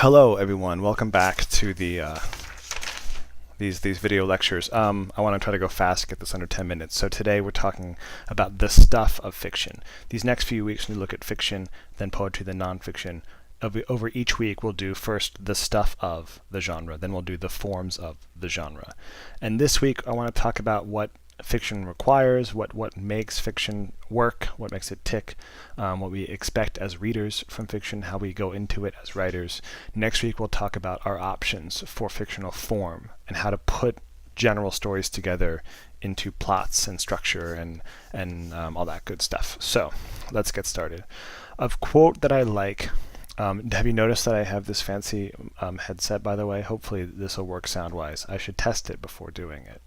Hello, everyone. Welcome back to these video lectures. I want to try to go fast, get this under 10 minutes. So today we're talking about the stuff of fiction. These next few weeks we look at fiction, then poetry, then nonfiction. Over each week we'll do first the stuff of the genre, then we'll do the forms of the genre. And this week I want to talk about what fiction requires, what makes fiction work, what makes it tick, what we expect as readers from fiction, how we go into it as writers. Next week we'll talk about our options for fictional form and how to put general stories together into plots and structure and all that good stuff. So let's get started. A quote that I like. Have you noticed that I have this fancy headset, by the way? Hopefully this will work sound-wise. I should test it before doing it.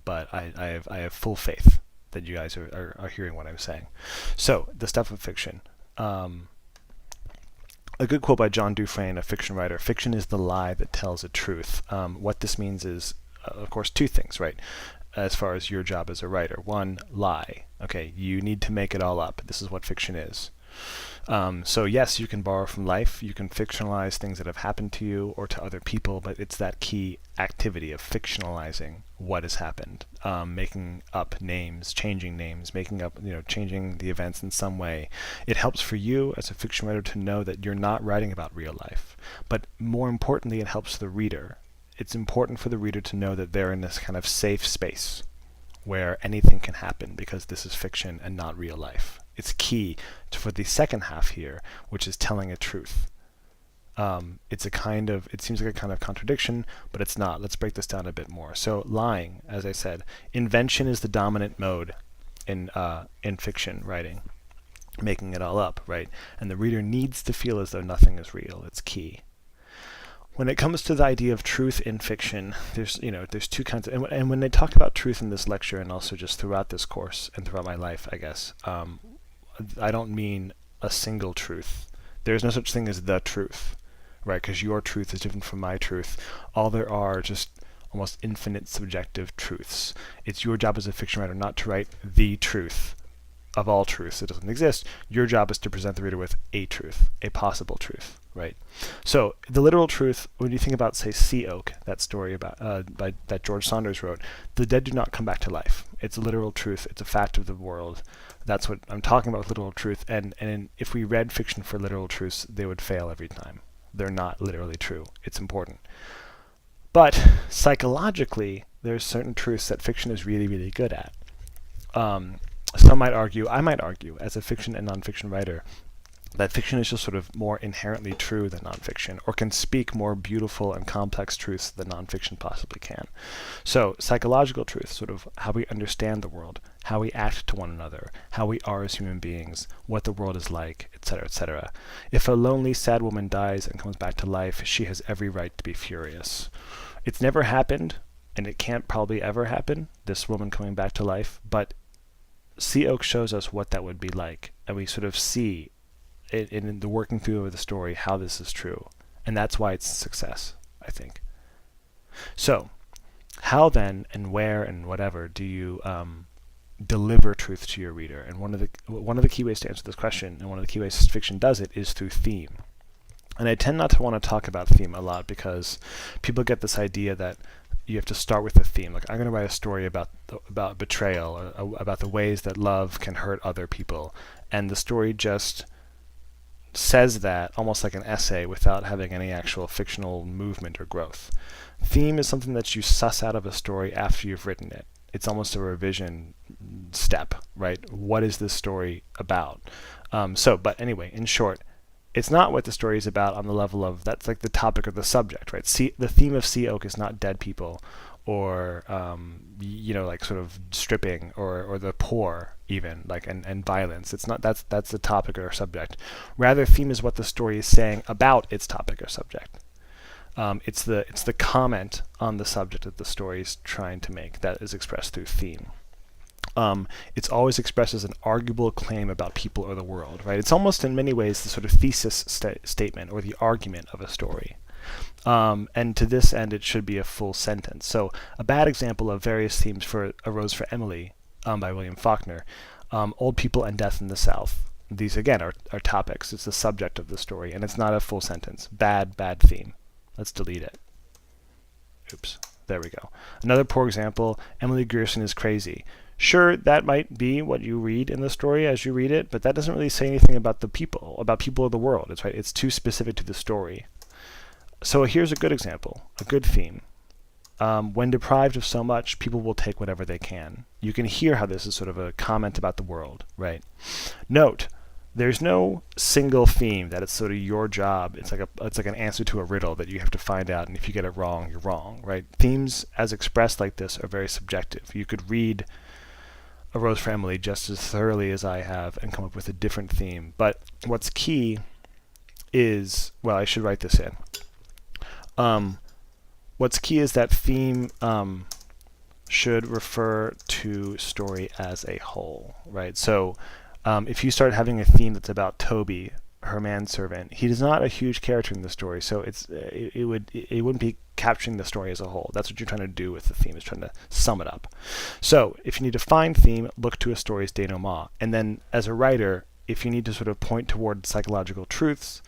But I have full faith that you guys are hearing what I'm saying. So, the stuff of fiction. A good quote by John Dufresne, a fiction writer: "Fiction is the lie that tells a truth." What this means is, of course, two things, right? As far as your job as a writer. One, lie. Okay, you need to make it all up. This is what fiction is. So yes, you can borrow from life, you can fictionalize things that have happened to you or to other people, but it's that key activity of fictionalizing what has happened, making up names, making up, changing the events in some way. It helps for you as a fiction writer to know that you're not writing about real life, but more importantly, it helps the reader. It's important for the reader to know that they're in this kind of safe space where anything can happen because this is fiction and not real life. It's key for the second half here, which is telling a truth. It seems like a kind of contradiction, but it's not. Let's break this down a bit more. So lying, as I said, invention is the dominant mode in fiction writing, making it all up, right? And the reader needs to feel as though nothing is real. It's key. When it comes to the idea of truth in fiction, there's two kinds of, and when they talk about truth in this lecture and also just throughout this course and throughout my life, I guess, I don't mean a single truth. There's no such thing as the truth, right? Because your truth is different from my truth. All there are just almost infinite subjective truths. It's your job as a fiction writer not to write the truth of all truths. It doesn't exist. Your job is to present the reader with a truth, a possible truth, right? So the literal truth, when you think about, say, Sea Oak, that story about that George Saunders wrote, the dead do not come back to life. It's a literal truth. It's a fact of the world. That's what I'm talking about with literal truth. And if we read fiction for literal truths, they would fail every time. They're not literally true. It's important. But psychologically, there's certain truths that fiction is really, really good at. Some might argue, I might argue, as a fiction and nonfiction writer, that fiction is just sort of more inherently true than nonfiction, or can speak more beautiful and complex truths than nonfiction possibly can. So, psychological truth, sort of how we understand the world, how we act to one another, how we are as human beings, what the world is like, etc., etc. If a lonely, sad woman dies and comes back to life, she has every right to be furious. It's never happened, and it can't probably ever happen, this woman coming back to life, but Sea Oak shows us what that would be like, and we sort of see in the working through of the story how this is true, and that's why it's a success, I think. So, how then and where and whatever do you deliver truth to your reader? And one of the key ways to answer this question, and one of the key ways fiction does it, is through theme. And I tend not to want to talk about theme a lot because people get this idea that you have to start with a theme. Like, I'm going to write a story about betrayal, or about the ways that love can hurt other people, and the story just says that almost like an essay without having any actual fictional movement or growth. Theme is something that you suss out of a story after you've written it. It's almost a revision step, right? What is this story about? But anyway, in short, it's not what the story is about on the level of, that's like the topic or the subject, right? The theme of Sea Oak is not dead people, or like sort of stripping, or the poor even, like, and violence. It's not, that's the topic or subject. Rather, theme is what the story is saying about its topic or subject. It's the comment on the subject that the story is trying to make that is expressed through theme. It's always expressed as an arguable claim about people or the world, right? It's almost in many ways the sort of thesis statement or the argument of a story. And to this end, it should be a full sentence. So a bad example of various themes for A Rose for Emily by William Faulkner, old people and death in the South. These again are topics. It's the subject of the story, and it's not a full sentence. Bad theme. Let's delete it. Oops. There we go. Another poor example, Emily Grierson is crazy. Sure, that might be what you read in the story as you read it, but that doesn't really say anything about the people, about people of the world. It's too specific to the story. So here's a good example, a good theme. When deprived of so much, people will take whatever they can. You can hear how this is sort of a comment about the world, right? Note, there's no single theme that it's sort of your job. It's like an answer to a riddle that you have to find out, and if you get it wrong, you're wrong, right? Themes as expressed like this are very subjective. You could read A Rose for Emily just as thoroughly as I have and come up with a different theme. But what's key is, well, I should write this in. What's key is that theme should refer to story as a whole, right? So if you start having a theme that's about Toby, her manservant, he is not a huge character in the story, so it wouldn't be capturing the story as a whole. That's what you're trying to do with the theme, is trying to sum it up. So if you need to find theme, look to a story's denouement. And then as a writer, if you need to sort of point toward psychological truths,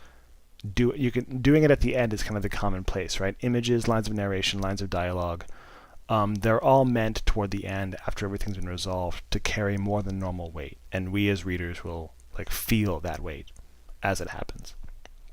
doing it at the end is kind of the common place, right? Images, lines of narration, lines of dialogue. They're all meant toward the end, after everything's been resolved, to carry more than normal weight, and we as readers will feel that weight as it happens.